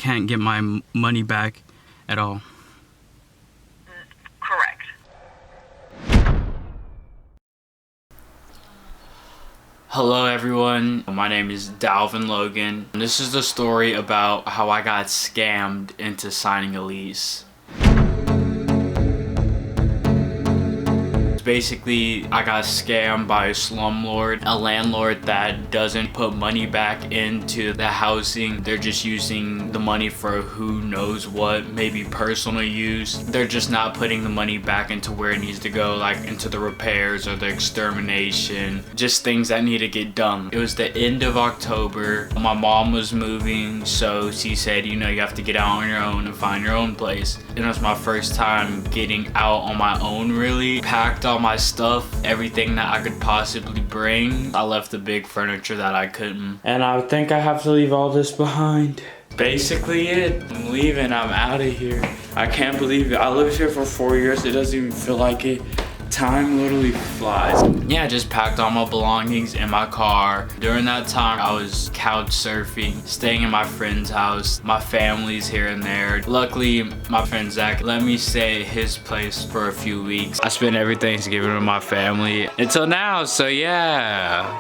can't get my money back at all. Correct. Hello everyone, my name is Dalvin Logan. This is the story about how I got scammed into signing a lease. Basically, I got scammed by a slumlord, a landlord that doesn't put money back into the housing. They're just using the money for who knows what, maybe personal use. They're just not putting the money back into where it needs to go, like into the repairs or the extermination, just things that need to get done. It was the end of October. My mom was moving, so she said, you know, you have to get out on your own and find your own place. And it was my first time getting out on my own, really. Packed all my stuff, everything that I could possibly bring. I left the big furniture that I couldn't. And I think I have to leave all this behind. Basically it. I'm leaving, I'm out of here. I can't believe it. I lived here for 4 years. It doesn't even feel like it. Time literally flies. Yeah, I just packed all my belongings in my car. During that time, I was couch surfing, staying in my friend's house. My family's here and there. Luckily, my friend Zach let me stay at his place for a few weeks. I spent every Thanksgiving with my family until now, so yeah.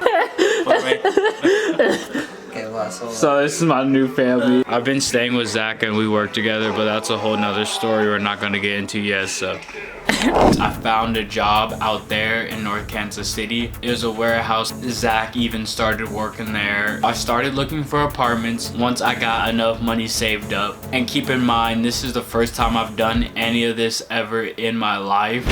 So this is my new family. I've been staying with Zach and we work together, but that's a whole nother story we're not gonna get into yet, so. I found a job out there in North Kansas City. It was a warehouse. Zach even started working there. I started looking for apartments once I got enough money saved up. And keep in mind, this is the first time I've done any of this ever in my life.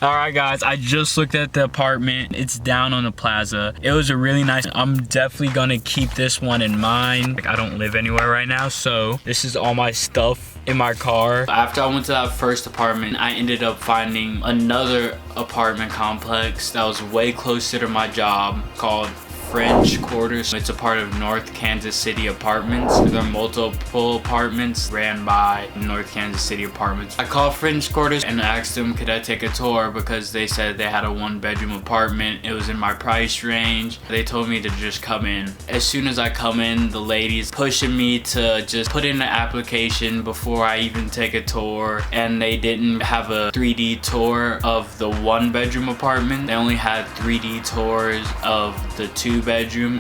Alright guys, I just looked at the apartment. It's down on the plaza. It was a really nice, I'm definitely gonna keep this one in mind. Like, I don't live anywhere right now, so this is all my stuff in my car. After I went to that first apartment, I ended up finding another apartment complex that was way closer to my job called French Quarters. It's a part of North Kansas City Apartments. There are multiple apartments ran by North Kansas City Apartments. I called French Quarters and asked them could I take a tour because they said they had a 1-bedroom apartment. It was in my price range. They told me to just come in. As soon as I come in, the ladies pushing me to just put in the application before I even take a tour, and they didn't have a 3D tour of the 1-bedroom apartment. They only had 3D tours of the 2-bedroom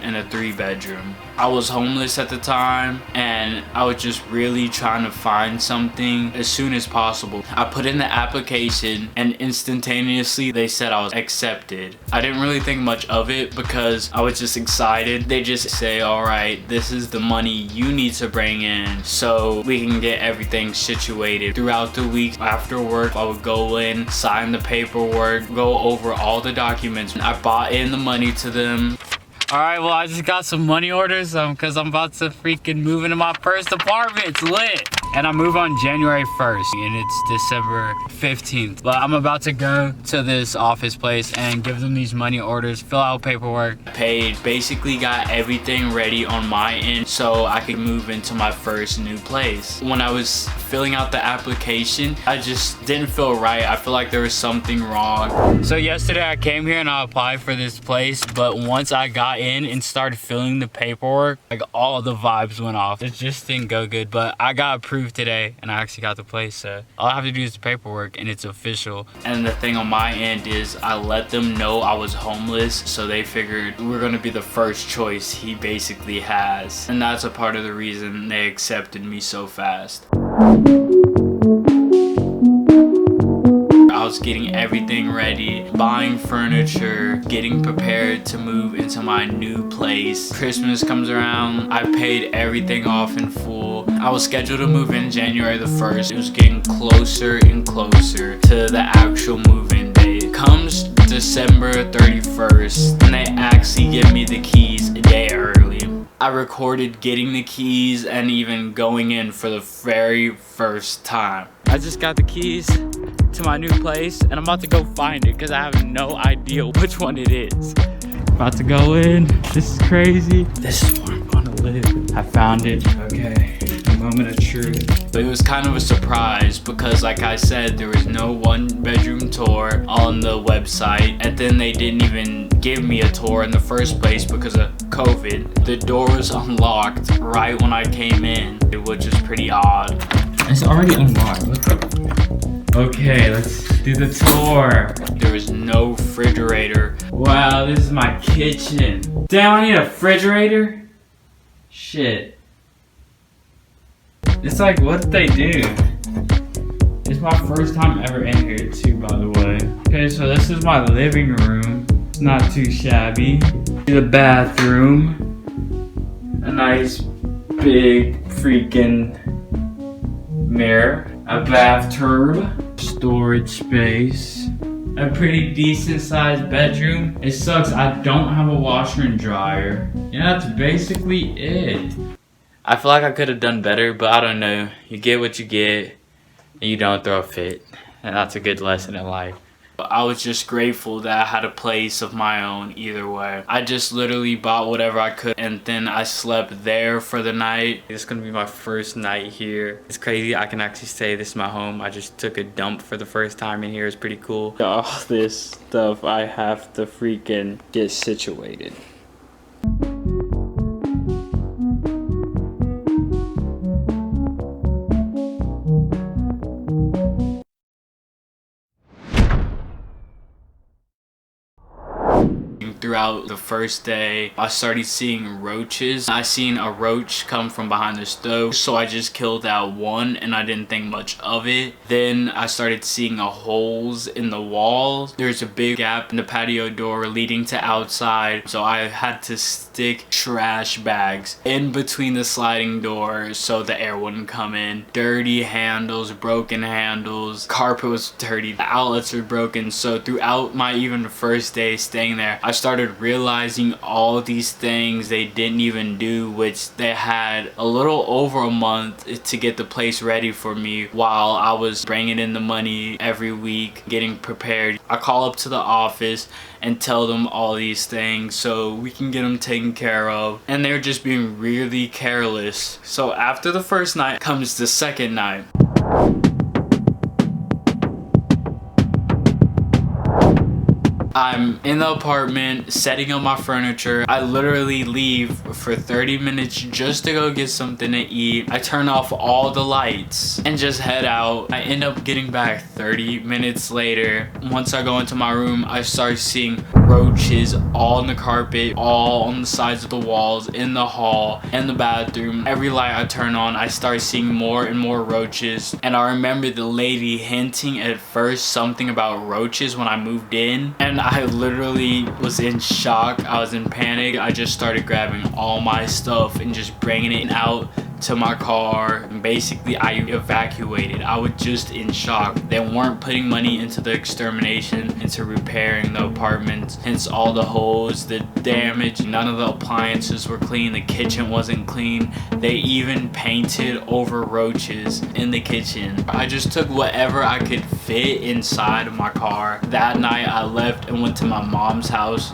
and a 3-bedroom. I was homeless at the time and I was just really trying to find something as soon as possible. I put in the application and instantaneously they said I was accepted. I didn't really think much of it because I was just excited. They just say, all right, this is the money you need to bring in so we can get everything situated. Throughout the week after work, I would go in, sign the paperwork, go over all the documents. I bought in the money to them. Alright, well I just got some money orders because I'm about to freaking move into my first apartment. It's lit. And I move on January 1st and it's December 15th. But I'm about to go to this office place and give them these money orders, fill out paperwork. Paid, basically got everything ready on my end so I could move into my first new place. When I was filling out the application, I just didn't feel right. I feel like there was something wrong. So yesterday I came here and I applied for this place, but once I got in and started filling the paperwork, like all the vibes went off. It just didn't go good, but I got approved today and I actually got the place, so all I have to do is the paperwork and it's official. And the thing on my end is I let them know I was homeless, so they figured we're gonna be the first choice he basically has, and that's a part of the reason they accepted me so fast. I was getting everything ready, buying furniture, getting prepared to move into my new place. Christmas comes around, I paid everything off in full. I was scheduled to move in January the 1st. It was getting closer and closer to the actual move-in date. Comes December 31st, and they actually give me the keys a day early. I recorded getting the keys and even going in for the very first time. I just got the keys to my new place and I'm about to go find it because I have no idea which one it is. About to go in. This is crazy. This is where I'm gonna live. I found it. Okay. Moment of truth. But it was kind of a surprise because, like I said, there was no 1-bedroom tour on the website, and then they didn't even give me a tour in the first place because of COVID. The door was unlocked right when I came in, which is pretty odd. It's already unlocked. What the? Okay, let's do the tour. There was no refrigerator. Wow, this is my kitchen. Damn, I need a refrigerator? Shit. It's like, what did they do? It's my first time ever in here too, by the way. Okay, so this is my living room. It's not too shabby. The bathroom. A nice big freaking mirror. A bathtub. Storage space. A pretty decent sized bedroom. It sucks I don't have a washer and dryer. Yeah, that's basically it. I feel like I could have done better, but I don't know. You get what you get, and you don't throw a fit. And that's a good lesson in life. But I was just grateful that I had a place of my own either way. I just literally bought whatever I could, and then I slept there for the night. This is gonna be my first night here. It's crazy, I can actually say this is my home. I just took a dump for the first time in here. It's pretty cool. All this stuff I have to freaking get situated. Throughout the first day, I started seeing roaches. I seen a roach come from behind the stove, so I just killed that one and I didn't think much of it. Then I started seeing holes in the walls. There's a big gap in the patio door leading to outside, so I had to stick trash bags in between the sliding doors so the air wouldn't come in. Dirty handles, broken handles, carpet was dirty, the outlets were broken. So throughout my even first day staying there, I started realizing all these things they didn't even do, which they had a little over a month to get the place ready for me while I was bringing in the money every week, getting prepared. I call up to the office and tell them all these things so we can get them taken care of, and they're just being really careless. So after the first night comes the second night. I'm in the apartment setting up my furniture. I literally leave for 30 minutes just to go get something to eat. I turn off all the lights and just head out. I end up getting back 30 minutes later. Once I go into my room, I start seeing roaches all on the carpet, all on the sides of the walls, in the hall, in the bathroom. Every light I turn on, I start seeing more and more roaches. And I remember the lady hinting at first something about roaches when I moved in, and I literally was in shock. I was in panic. I just started grabbing all my stuff and just bringing it out to my car, and basically I evacuated. I was just in shock. They weren't putting money into the extermination, into repairing the apartments, hence all the holes, the damage. None of the appliances were clean. The kitchen wasn't clean. They even painted over roaches in the kitchen. I just took whatever I could fit inside of my car. That night I left and went to my mom's house.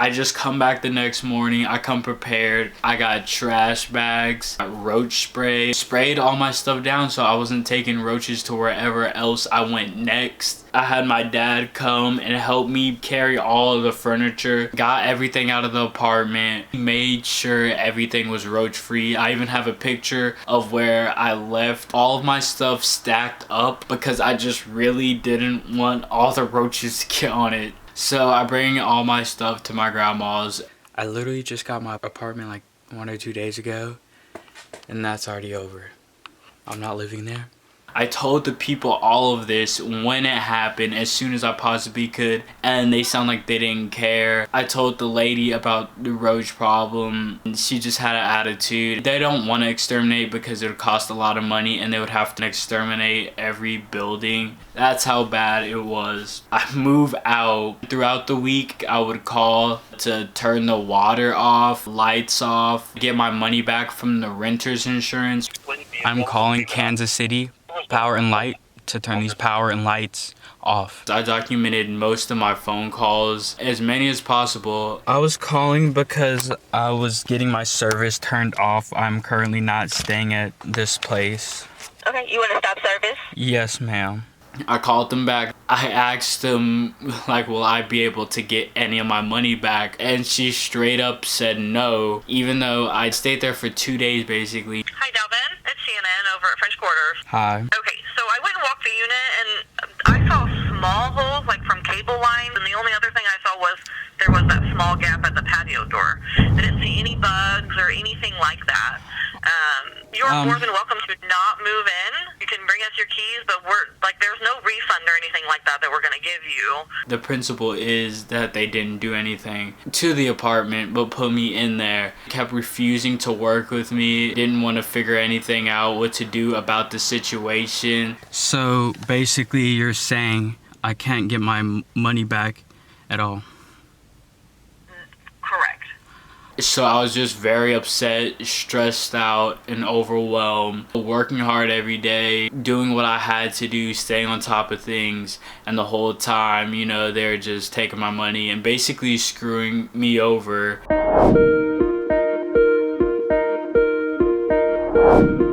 I just come back the next morning. I come prepared. I got trash bags, roach spray, sprayed all my stuff down so I wasn't taking roaches to wherever else I went next. I had my dad come and help me carry all of the furniture, got everything out of the apartment, made sure everything was roach free. I even have a picture of where I left all of my stuff stacked up because I just really didn't want all the roaches to get on it. So I bring all my stuff to my grandma's. I literally just got my apartment like 1 or 2 days ago, and that's already over. I'm not living there. I told the people all of this when it happened as soon as I possibly could, and they sound like they didn't care. I told the lady about the roach problem, and she just had an attitude. They don't want to exterminate because it would cost a lot of money and they would have to exterminate every building. That's how bad it was. I move out. Throughout the week, I would call to turn the water off, lights off, get my money back from the renter's insurance. I'm calling Kansas City Power and Light to turn these power and lights off. I documented most of my phone calls, as many as possible. I was calling because I was getting my service turned off. I'm currently not staying at this place. Okay, you want to stop service? Yes, ma'am. I called them back. I asked them, like, will I be able to get any of my money back? And she straight up said no, even though I stayed there for 2 days, basically. Hi, Dalvin. It's CNN over at French Quarters. Hi. Okay, so I went and walked the unit, and I saw small holes, like from cable lines, and the only other thing I saw was there was that small gap at the patio door. I didn't see any bugs or anything like that. You're more than welcome to not move in. You can bring us your keys, but there's no refund or anything like that we're gonna give you. The principle is that they didn't do anything to the apartment but put me in there. Kept refusing to work with me, didn't want to figure anything out what to do about the situation. So basically you're saying I can't get my money back at all? Correct. So I was just very upset, stressed out, and overwhelmed. Working hard every day, doing what I had to do, staying on top of things. And the whole time, you know, they were just taking my money and basically screwing me over.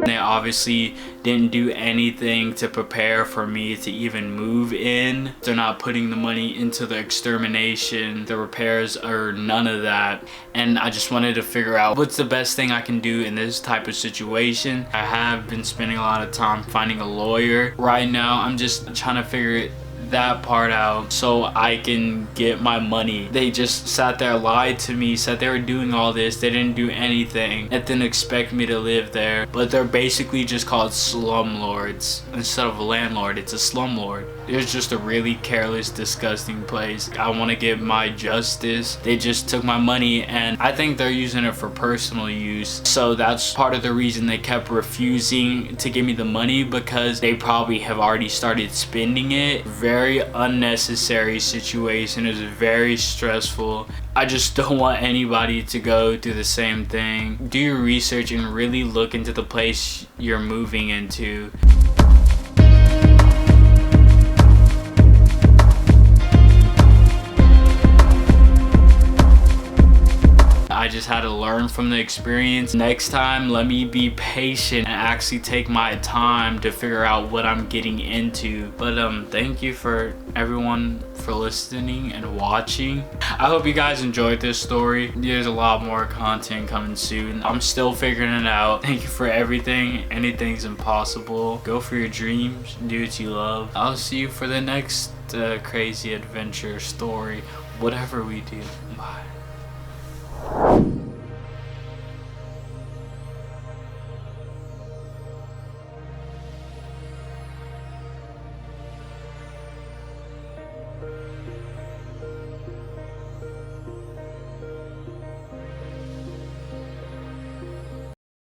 They obviously didn't do anything to prepare for me to even move in. They're not putting the money into the extermination, the repairs, or none of that. And I just wanted to figure out what's the best thing I can do in this type of situation. I have been spending a lot of time finding a lawyer. Right now, I'm just trying to figure that part out so I can get my money. They just sat there, lied to me, said they were doing all this. They didn't do anything and didn't expect me to live there. But they're basically just called slumlords. Instead of a landlord, it's a slumlord. It's just a really careless, disgusting place. I want to get my justice. They just took my money and I think they're using it for personal use. So that's part of the reason they kept refusing to give me the money, because they probably have already started spending it. Very unnecessary situation. It was very stressful. I just don't want anybody to go through the same thing. Do your research and really look into the place you're moving into. I just had to learn from the experience. Next time, let me be patient and actually take my time to figure out what I'm getting into. But thank you for everyone for listening and watching. I hope you guys enjoyed this story. There's a lot more content coming soon. I'm still figuring it out. Thank you for everything. Anything's impossible. Go for your dreams. Do what you love. I'll see you for the next crazy adventure story, whatever we do.